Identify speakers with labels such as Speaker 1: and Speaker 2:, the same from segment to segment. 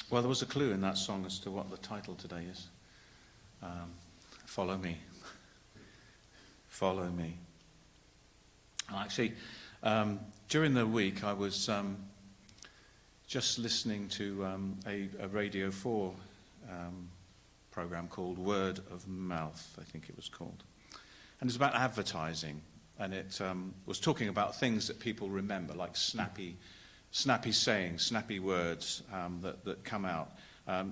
Speaker 1: Well, there was a clue in that song as to what the title today is. Follow me. Follow me. Actually, during the week I was just listening to a Radio 4 program called Word of Mouth, I think it was called. And it's about advertising. And it was talking about things that people remember, like snappy sayings, snappy words that come out.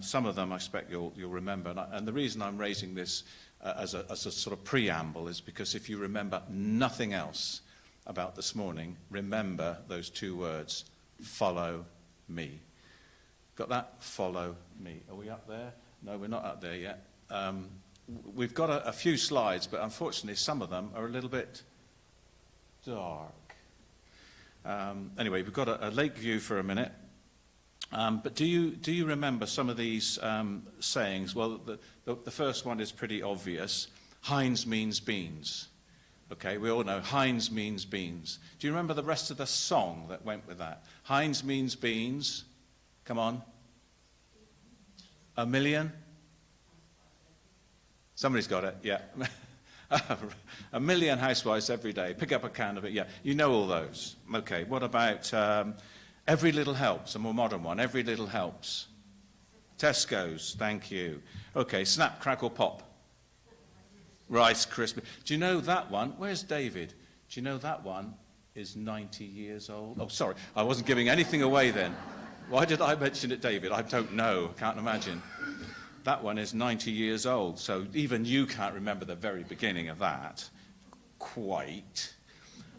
Speaker 1: Some of them I expect you'll remember. And the reason I'm raising this as a sort of preamble is because if you remember nothing else about this morning, remember those two words, follow me. Got that? Follow me. Are we up there? No, we're not up there yet. We've got a few slides, but unfortunately some of them are a little bit dark. Anyway, we've got a lake view for a minute. But do you remember some of these sayings? Well, the first one is pretty obvious. Heinz means beans. Okay, we all know Heinz means beans. Do you remember the rest of the song that went with that? Heinz means beans. Come on. A million? Somebody's got it, yeah. A million housewives every day. Pick up a can of it, yeah. You know all those. Okay, what about Every Little Helps, a more modern one. Every Little Helps. Tesco's, thank you. Okay, Snap, Crackle, Pop. Rice Krispies. Do you know that one? Where's David? Do you know that one is 90 years old? Oh, sorry, I wasn't giving anything away then. Why did I mention it, David? I don't know, can't imagine. That one is 90 years old, so even you can't remember the very beginning of that. Quite.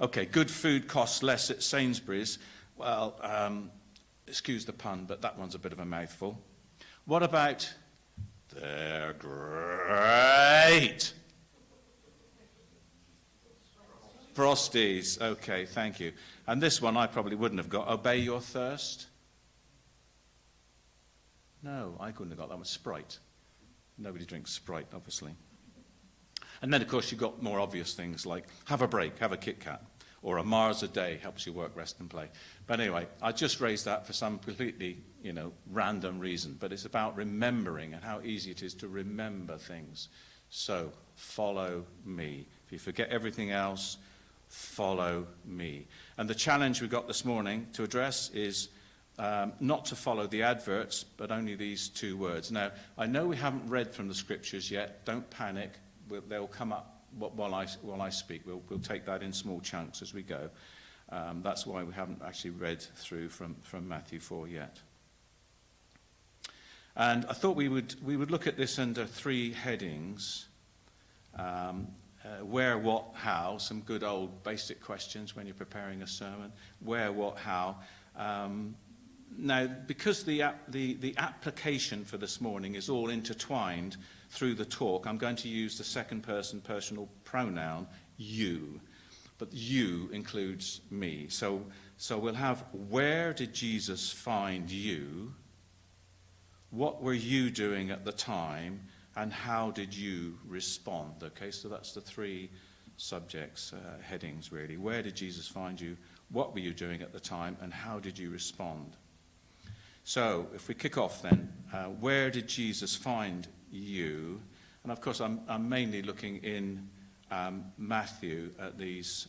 Speaker 1: Okay, good food costs less at Sainsbury's. Well, excuse the pun, but that one's a bit of a mouthful. What about, they're great? Frosties, okay, thank you. And this one I probably wouldn't have got, Obey Your Thirst. No, I couldn't have got that one. Sprite. Nobody drinks Sprite, obviously. And then, of course, you've got more obvious things like have a break, have a Kit Kat, or a Mars a day helps you work, rest, and play. But anyway, I just raised that for some completely, random reason. But it's about remembering and how easy it is to remember things. So, follow me. If you forget everything else, follow me. And the challenge we got this morning to address is not to follow the adverts, but only these two words. Now, I know we haven't read from the scriptures yet. Don't panic. They'll come up while I speak. We'll take that in small chunks as we go. That's why we haven't actually read through from Matthew 4 yet. And I thought we would look at this under three headings. Where, what, how. Some good old basic questions when you're preparing a sermon. Where, what, how. Now, because the application for this morning is all intertwined through the talk, I'm going to use the second person personal pronoun, you. But you includes me. So we'll have, where did Jesus find you? What were you doing at the time? And how did you respond? Okay, so that's the three subjects, headings really. Where did Jesus find you? What were you doing at the time? And how did you respond? So, if we kick off then, where did Jesus find you? And of course, I'm mainly looking in Matthew at these,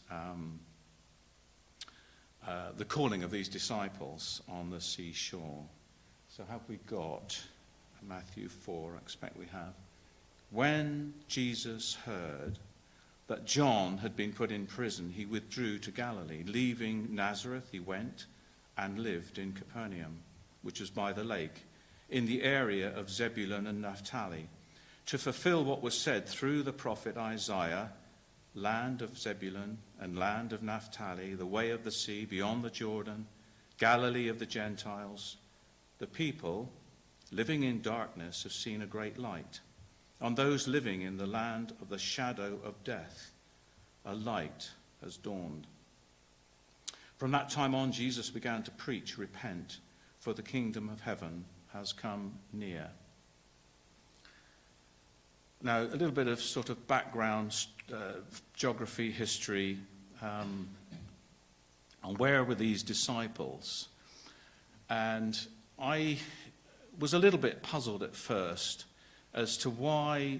Speaker 1: the calling of these disciples on the seashore. So have we got Matthew 4? I expect we have. When Jesus heard that John had been put in prison, he withdrew to Galilee. Leaving Nazareth, he went and lived in Capernaum, which was by the lake, in the area of Zebulun and Naphtali, to fulfill what was said through the prophet Isaiah, land of Zebulun and land of Naphtali, the way of the sea beyond the Jordan, Galilee of the Gentiles. The people living in darkness have seen a great light. On those living in the land of the shadow of death, a light has dawned. From that time on, Jesus began to preach, repent, for the kingdom of heaven has come near. Now, a little bit of sort of background, geography, history, on where were these disciples? And I was a little bit puzzled at first as to why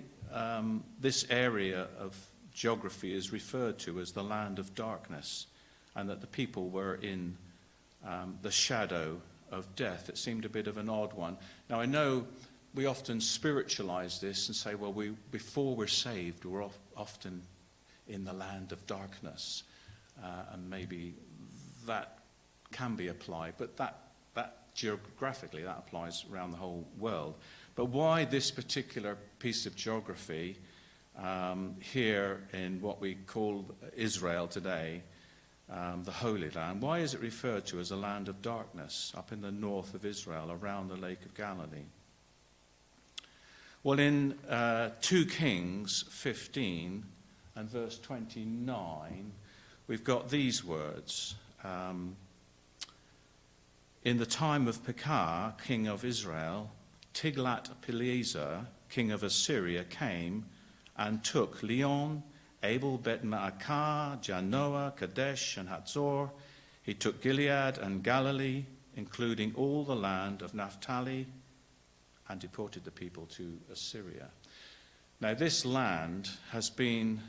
Speaker 1: this area of geography is referred to as the land of darkness, and that the people were in the shadow of death. It seemed a bit of an odd one. Now, I know we often spiritualize this and say, well, before we're saved, we're often in the land of darkness. And maybe that can be applied, but that geographically, that applies around the whole world. But why this particular piece of geography here in what we call Israel today, the Holy Land, why is it referred to as a land of darkness up in the north of Israel, around the Lake of Galilee? Well, in 2 Kings 15 and verse 29, we've got these words. In the time of Pekah, king of Israel, Tiglath-Pileser, king of Assyria, came and took Leon, Abel, Bet-Maacah, Janoah, Kadesh, and Hatzor. He took Gilead and Galilee, including all the land of Naphtali, and deported the people to Assyria. Now, this land has been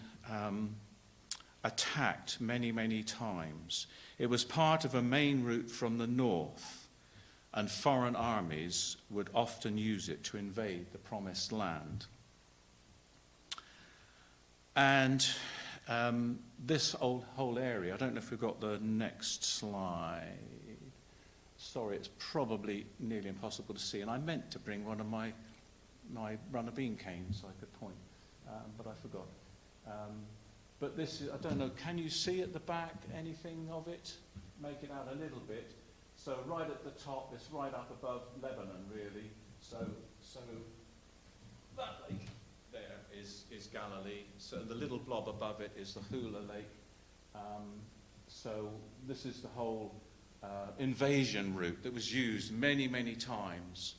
Speaker 1: attacked many, many times. It was part of a main route from the north, and foreign armies would often use it to invade the promised land. And this whole area, I don't know if we've got the next slide. Sorry, it's probably nearly impossible to see. And I meant to bring one of my runner bean canes so I could point, but I forgot. But this is, I don't know, can you see at the back anything of it? Make it out a little bit. So right at the top, it's right up above Lebanon, really. So that lake there is Galilee. So the little blob above it is the Hula Lake. So this is the whole invasion route that was used many, many times.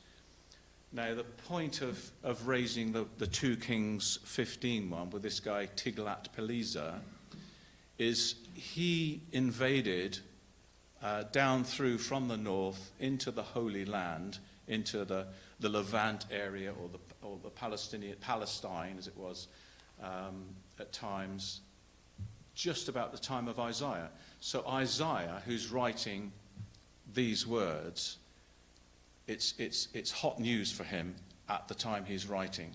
Speaker 1: Now, the point of raising the 2 Kings 15 one with this guy Tiglath-Pileser is he invaded down through from the north into the Holy Land, into the Levant area, or the Palestine as it was at times, just about the time of Isaiah. So Isaiah, who's writing these words, it's hot news for him at the time he's writing.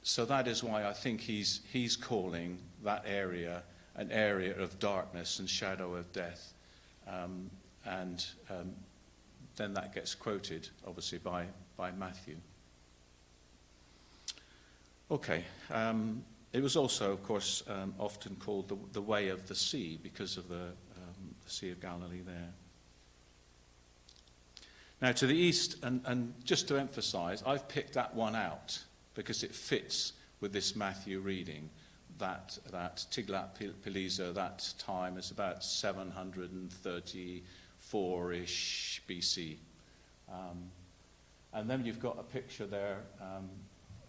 Speaker 1: So that is why I think he's calling that area an area of darkness and shadow of death. Then that gets quoted, obviously, by Matthew. Okay. It was also, of course, often called the way of the sea because of the Sea of Galilee there. Now, to the east, and just to emphasize, I've picked that one out because it fits with this Matthew reading, that Tiglath-Pileser, that time is about 734-ish BC. And then you've got a picture there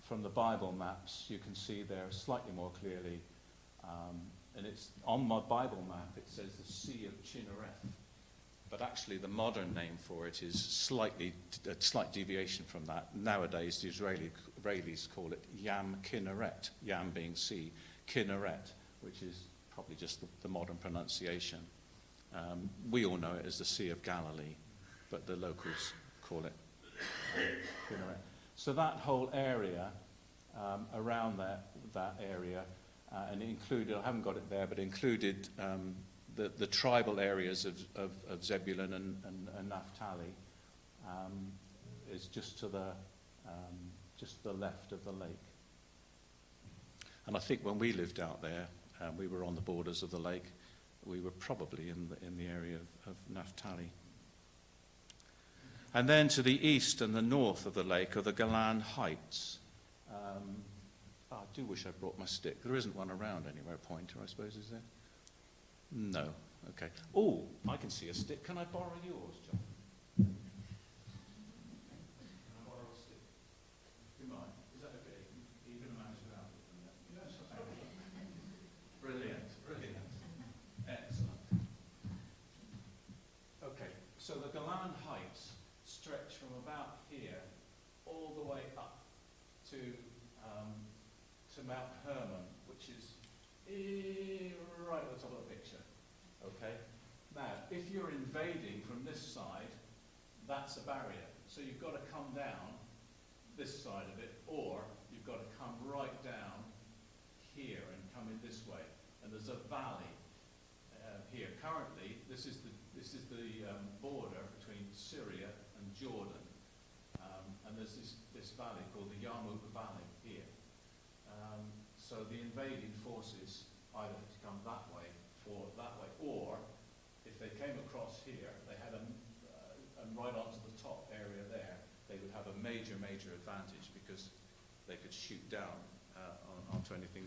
Speaker 1: from the Bible maps. You can see there slightly more clearly. And it's on my Bible map, it says the Sea of Chinnereth. But actually, the modern name for it is a slight deviation from that. Nowadays, the Israelis call it Yam Kinneret, Yam being sea, Kinneret, which is probably just the modern pronunciation. We all know it as the Sea of Galilee, but the locals call it Kinneret. So that whole area, around that area, and it included, I haven't got it there, but included the tribal areas of Zebulun and Naphtali, is just to the left of the lake. And I think when we lived out there, we were on the borders of the lake. We were probably in the area of Naphtali. And then to the east and the north of the lake are the Golan Heights. I do wish I brought my stick. There isn't one around anywhere, a pointer, I suppose, is there? No. Okay. Oh, I can see a stick. Can I borrow yours, John? Can I borrow a stick? Do you mind? Is that okay? You can manage without it. Yes. Brilliant. Excellent. Okay. So the Golan Heights stretch from about here to Mount Hermon, which is right at the top of the picture. Okay? Now, if you're invading from this side, that's a barrier. So you've got to come down this side of it, or you've got to come right down here and come in this way. And there's a valley here. Currently, this is the border between Syria and Jordan. And there's this valley called the Yarmouk Valley here. So the invading forces either had to come that way, or if they came across here, they had and right onto the top area there, they would have a major advantage because they could shoot down onto anything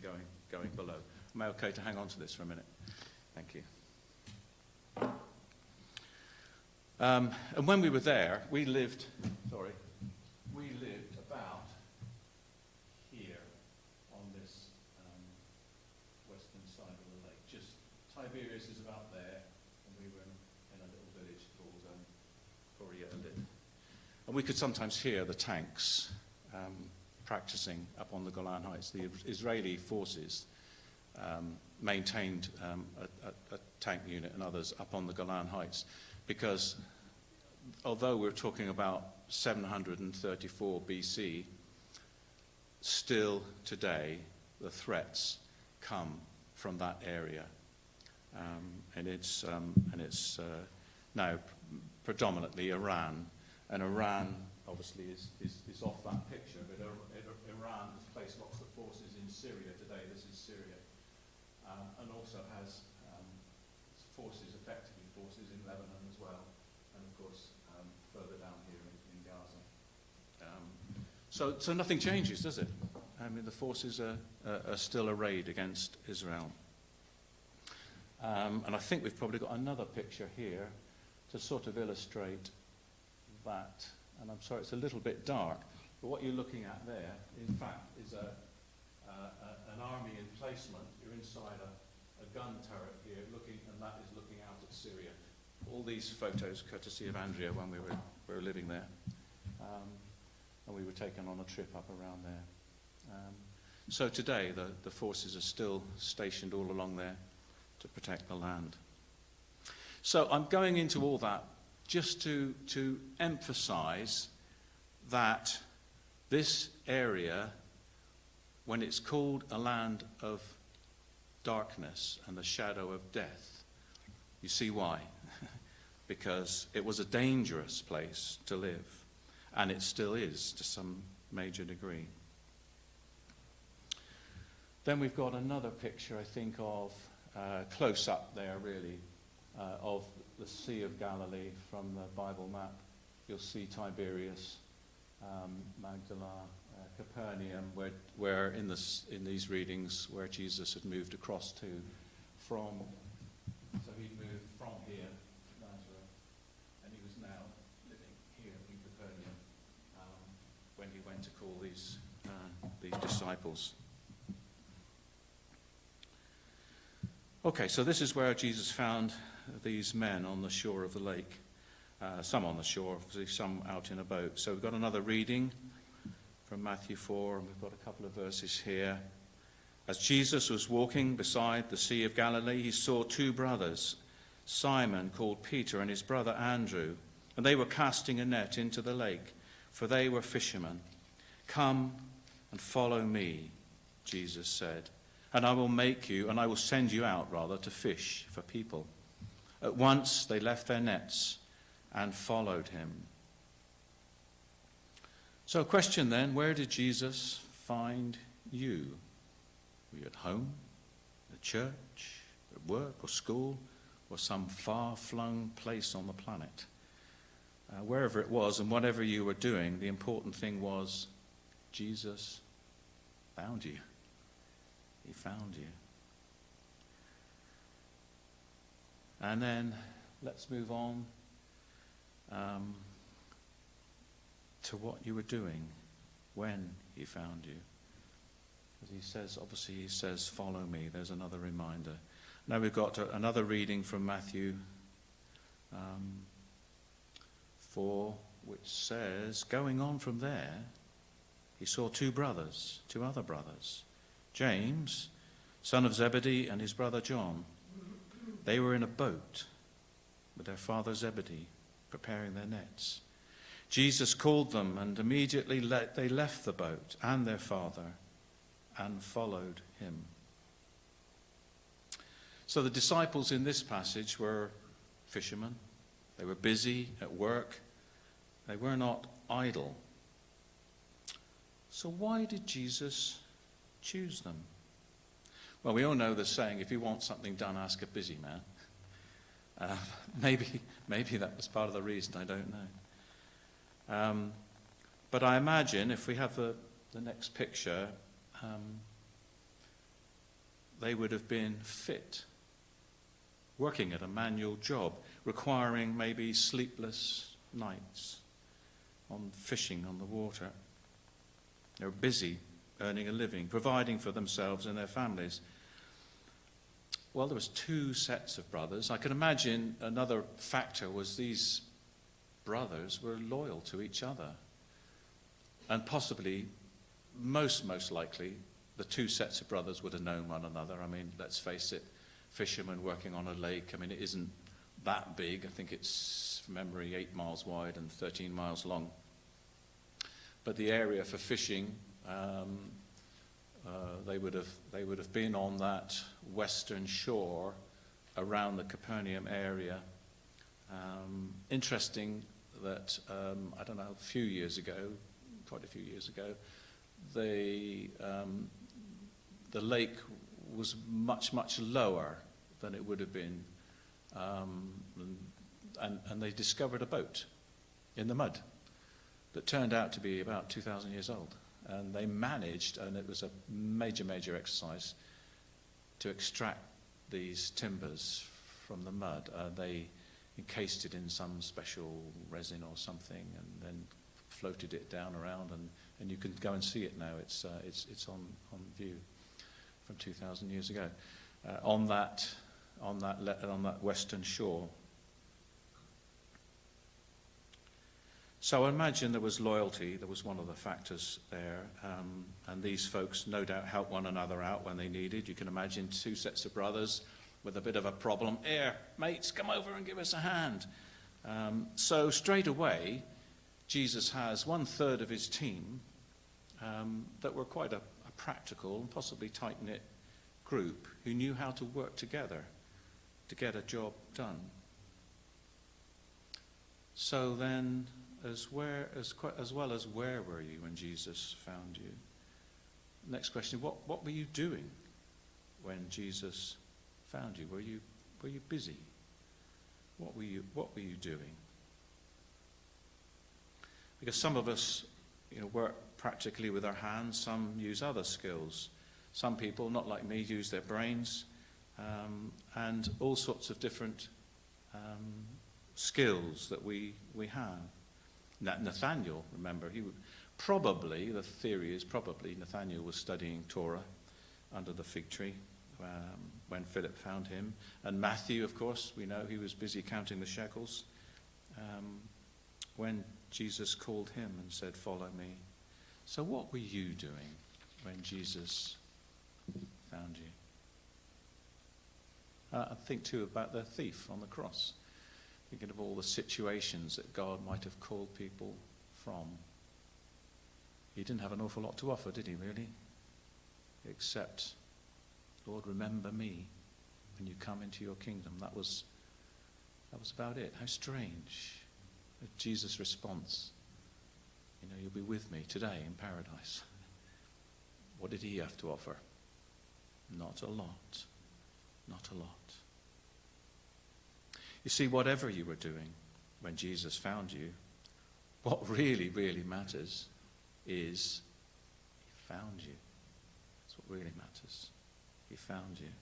Speaker 1: going below. Am I okay to hang on to this for a minute? Thank you. And when we were there, we lived about here on this western side of the lake. Just Tiberias is about there, and we were in a little village called Corialit. And we could sometimes hear the tanks practicing up on the Golan Heights. The Israeli forces maintained a tank unit and others up on the Golan Heights, because although we're talking about 734 BC, still today the threats come from that area, and it's now predominantly Iran, and Iran obviously is off that picture, but Iran has placed lots of forces in Syria today. This is Syria, and also has effectively forces in Lebanon as well, and of course further down here in Gaza. So nothing changes, does it? I mean, the forces are still arrayed against Israel. And I think we've probably got another picture here to sort of illustrate that. And I'm sorry, it's a little bit dark, but what you're looking at there, in fact, is an army emplacement. You're inside a gun turret here, and that is looking out at Syria. All these photos, courtesy of Andrea, when we were living there, and we were taken on a trip up around there. So today, the forces are still stationed all along there to protect the land. So I'm going into all that just to emphasize that this area, when it's called a land of darkness and the shadow of death, you see why. Because it was a dangerous place to live, and it still is to some major degree. Then we've got another picture, I think, of close up there, really, of the Sea of Galilee from the Bible map. You'll see Tiberias, Magdala, Capernaum, where in these readings where Jesus had moved across to from. So he'd moved from here to Nazareth, and he was now living here in Capernaum when he went to call these disciples. Okay, so this is where Jesus found these men on the shore of the lake. Some on the shore, obviously, some out in a boat. So we've got another reading from Matthew 4, and we've got a couple of verses here. As Jesus was walking beside the Sea of Galilee, he saw two brothers, Simon, called Peter, and his brother Andrew, and they were casting a net into the lake, for they were fishermen. "Come and follow me," Jesus said, "and I will send you out, to fish for people." At once they left their nets and followed him. So a question then, where did Jesus find you? Were you at home, at church, at work or school, or some far-flung place on the planet? Wherever it was and whatever you were doing, the important thing was Jesus found you. He found you. And then let's move on to what you were doing when he found you. As he says, follow me. There's another reminder. Now we've got another reading from Matthew 4, which says, going on from there, he saw two other brothers, James, son of Zebedee, and his brother John. They were in a boat with their father Zebedee, preparing their nets. Jesus called them, and immediately they left the boat and their father and followed him. So the disciples in this passage were fishermen. They were busy at work. They were not idle. So why did Jesus choose them? Well, we all know the saying, if you want something done, ask a busy man. Maybe that was part of the reason, I don't know. But I imagine, if we have the next picture, they would have been fit, working at a manual job, requiring maybe sleepless nights on fishing on the water. They were busy earning a living, providing for themselves and their families. Well, there was two sets of brothers. I can imagine another factor was these brothers were loyal to each other. And possibly, most likely, the two sets of brothers would have known one another. I mean, let's face it, fishermen working on a lake, I mean, it isn't that big. I think it's, from memory, 8 miles wide and 13 miles long. But the area for fishing, they would have been on that western shore around the Capernaum area. Interesting that, I don't know, quite a few years ago, the lake was much lower than it would have been, and they discovered a boat in the mud that turned out to be about 2,000 years old. And they managed, and it was a major exercise, to extract these timbers from the mud. They encased it in some special resin or something, and then floated it down around, and you can go and see it now. It's on view from 2,000 years ago on that western shore. So I imagine there was loyalty. There was one of the factors there, and these folks no doubt helped one another out when they needed. You can imagine two sets of brothers with a bit of a problem. Here, mates, come over and give us a hand. So straight away, Jesus has 1/3 of his team that were quite a practical and possibly tight-knit group who knew how to work together to get a job done. So then, as well as where were you when Jesus found you? Next question, what were you doing when Jesus found you? Were you busy? What were you doing? Because some of us, work practically with our hands. Some use other skills. Some people, not like me, use their brains, and all sorts of different skills that we have. Nathaniel, remember, the theory is probably Nathaniel was studying Torah under the fig tree when Philip found him. And Matthew, of course, we know he was busy counting the shekels when Jesus called him and said, "Follow me." So what were you doing when Jesus found you? I think too about the thief on the cross. Thinking of all the situations that God might have called people from. He didn't have an awful lot to offer, did he, really? Except, Lord, remember me when you come into your kingdom. That was about it. How strange. Jesus' response. You'll be with me today in paradise. What did he have to offer? Not a lot. Not a lot. You see, whatever you were doing when Jesus found you, what really matters is he found you. That's what really matters. He found you.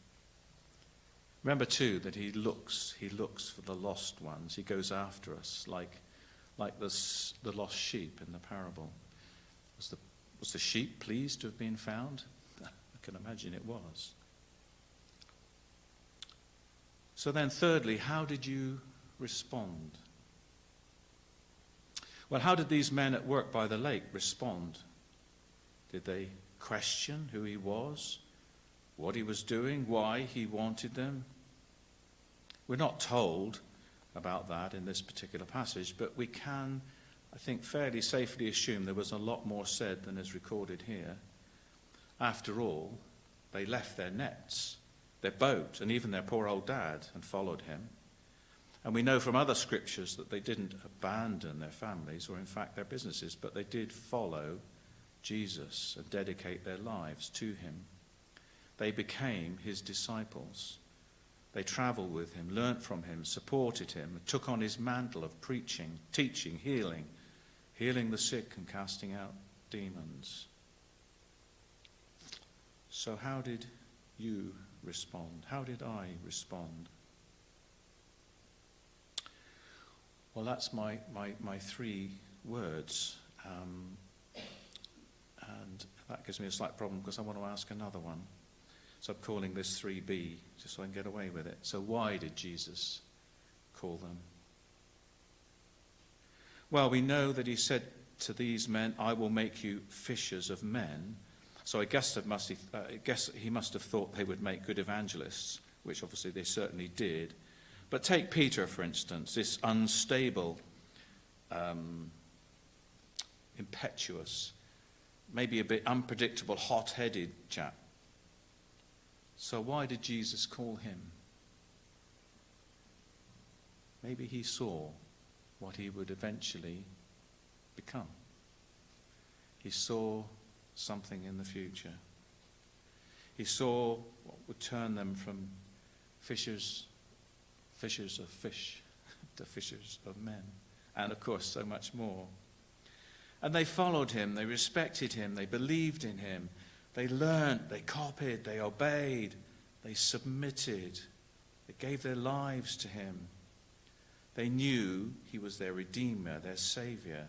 Speaker 1: Remember too that he looks for the lost ones. He goes after us like the lost sheep in the parable. Was the sheep pleased to have been found? I can imagine it was. So then thirdly, how did you respond? Well, how did these men at work by the lake respond Did they question who he was, what he was doing, why he wanted them? We're not told about that in this particular passage, but we can, I think, fairly safely assume there was a lot more said than is recorded here. After all, they left their nets, their boat, and even their poor old dad and followed him. And we know from other scriptures that they didn't abandon their families or in fact their businesses, but they did follow Jesus and dedicate their lives to him. They became his disciples. They traveled with him, learnt from him, supported him, took on his mantle of preaching, teaching, healing the sick and casting out demons. So how did you respond? How did I respond? Well, that's my 3 words. And that gives me a slight problem because I want to ask another one. So I'm calling this 3B, just so I can get away with it. So why did Jesus call them? Well, we know that he said to these men, I will make you fishers of men. So I guess he must have thought they would make good evangelists, which obviously they certainly did. But take Peter, for instance, this unstable, impetuous, maybe a bit unpredictable, hot-headed chap. So why did Jesus call him? Maybe he saw what he would eventually become. He saw something in the future. He saw what would turn them from fishers of fish to fishers of men. And of course, so much more. And they followed him, they respected him, they believed in him, they learnt, they copied, they obeyed, they submitted, they gave their lives to him. They knew he was their Redeemer, their Saviour,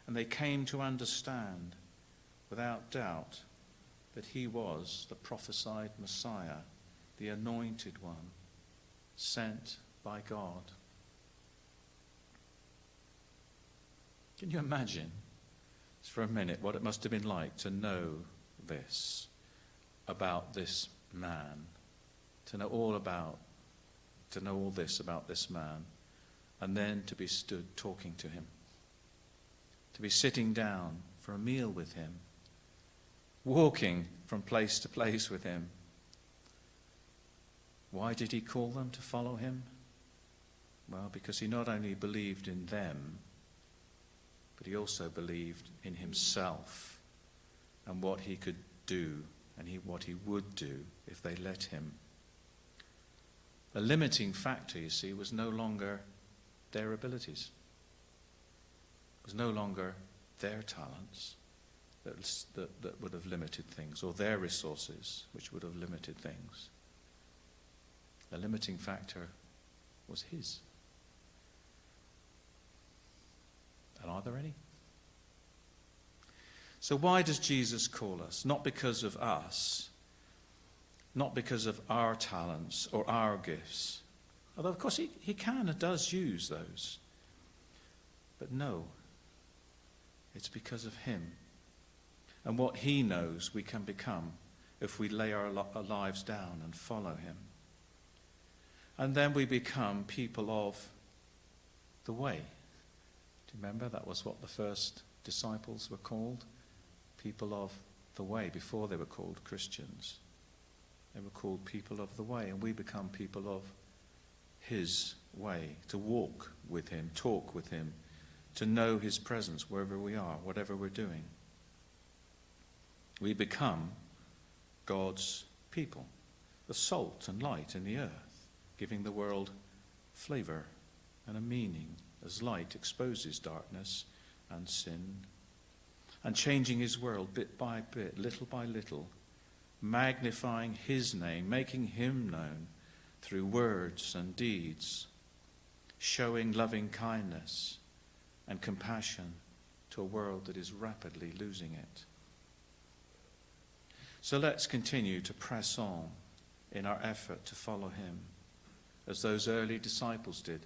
Speaker 1: and they came to understand, without doubt, that he was the prophesied Messiah, the anointed one, sent by God. Can you imagine, just for a minute, what it must have been like to know this about this man, to know all this about this man, and then to be stood talking to him, to be sitting down for a meal with him, walking from place to place with him. Why did he call them to follow him? Well, because he not only believed in them, but he also believed in himself and what he could do and what he would do if they let him. The limiting factor, you see, was no longer their abilities. It was no longer their talents that would have limited things, or their resources which would have limited things. The limiting factor was his. And are there any? So why does Jesus call us? Not because of us, not because of our talents or our gifts. Although, of course, he can and does use those. But no, it's because of him and what he knows we can become if we lay our lives down and follow him. And then we become people of the way. Do you remember? That was what the first disciples were called. People of the way, before they were called Christians. They were called people of the way, and we become people of his way, to walk with him, talk with him, to know his presence wherever we are, whatever we're doing. We become God's people, the salt and light in the earth, giving the world flavor and a meaning as light exposes darkness and sin, and changing his world bit by bit, little by little, magnifying his name, making him known through words and deeds, showing loving kindness and compassion to a world that is rapidly losing it. So let's continue to press on in our effort to follow him, as those early disciples did.